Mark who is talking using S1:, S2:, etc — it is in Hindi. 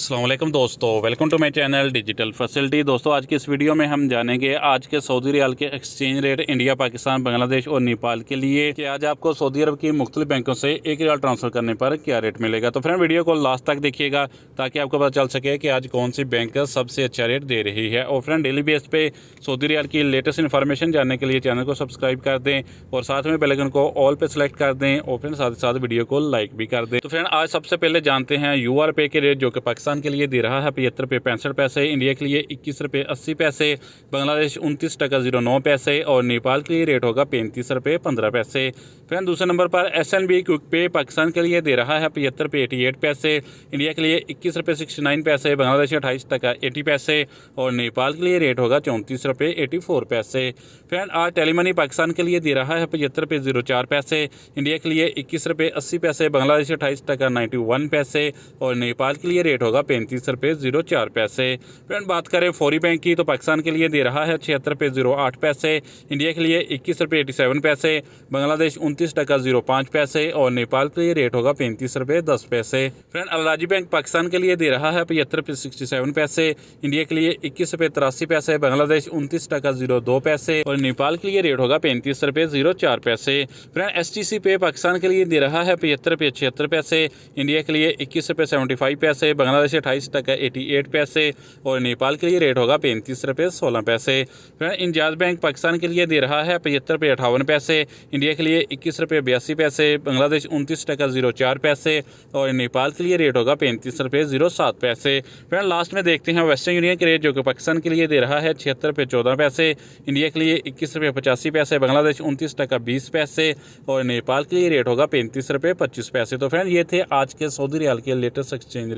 S1: अस्सलाम वालेकुम दोस्तों, welcome to my channel digital facility. दोस्तों आज की इस वीडियो में हम जानेंगे आज के सऊदी रियाल के exchange rate India, Pakistan, Bangladesh और नेपाल के लिए कि आज आपको सऊदी अरब की मुख्तलिफ बैंकों से एक रियाल ट्रांसफ़र करने पर क्या रेट मिलेगा। तो फ्रेंड वीडियो को लास्ट तक देखिएगा ताकि आपको पता चल सके कि आज कौन सी बैंक सबसे अच्छा रेट दे रही है। और फ्रेंड डेली बेस पे सऊदी रियाल की लेटेस्ट इन्फॉर्मेशन जानने के लिए चैनल को सब्सक्राइब कर दें और साथ में बेल आइकन को ऑल पे सेलेक्ट कर दें और फ्रेंड साथ ही साथ वीडियो को लाइक भी कर दें। तो फ्रेंड आज सबसे पहले जानते हैं UR पे के रेट, जो कि पाकिस्तान के लिए दे रहा है 75 रुपये 65 पैसे, इंडिया के लिए 21 रुपये 80 पैसे, बांग्लादेश 29.09 पैसे और नेपाल के लिए रेट होगा 35 रुपये 15 पैसे। फ्रेंड दूसरे नंबर पर SNB क्विक पे पाकिस्तान के लिए दे रहा है 75 रुपये 88 पैसे, इंडिया के लिए 21 रुपये 69 पैसे, बांग्लादेश 28.80 पैसे और नेपाल के लिए रेट होगा 34 रुपये 84 पैसे। फ्रेंड आज टेलीमनी पाकिस्तान के लिए दे रहा है 75 रुपये 04 पैसे, इंडिया के लिए 21 रुपये 80 पैसे, बांग्लादेश 28.91 पैसे और नेपाल के लिए रेट होगा 35 रुपये 04 पैसे। फ्रेंड बात करें फौरी बैंक की तो पाकिस्तान के लिए दे रहा है 76 रुपये 08 पैसे, इंडिया के लिए 21 रुपये 87 पैसे, बांग्लादेश 29.05 पैसे और नेपाल के लिए रेट होगा 35 रुपये 10 पैसे। फ्रेंड अलराजी बैंक पाकिस्तान के लिए दे रहा है 75 रुपये 67 पैसे, इंडिया के लिए 21 रुपये 83 पैसे, बांग्लादेश 29.02 पैसे और नेपाल के लिए रेट होगा 35 रुपये 04 पैसे। फ्रेंड STC पे पाकिस्तान के लिए दे रहा है 75 रुपये 76 पैसे, इंडिया के लिए 21 रुपये 75 पैसे, बांग्लादेश 28.88 पैसे और नेपाल के लिए रेट होगा 35 रुपये 16 पैसे। फ्रेंड इंजाज बैंक पाकिस्तान के लिए दे रहा है 75 रुपये 58 पैसे, इंडिया के लिए 21 रुपये 82 पैसे, बांग्लादेश 29.04 पैसे और नेपाल के लिए रेट होगा 35 रुपये 07 पैसे। फ्रेंड लास्ट में देखते हैं वेस्टर्न यूनियन के रेट, जो कि पाकिस्तान के लिए दे रहा है 76 रुपये 14 पैसे, इंडिया के लिए 21 रुपये 85 पैसे, बांग्लादेश 29.20 पैसे और नेपाल के लिए रेट होगा 35 रुपये 25 पैसे। तो फ्रेंड ये थे आज के सऊदी रियाल के लेटेस्ट एक्सचेंज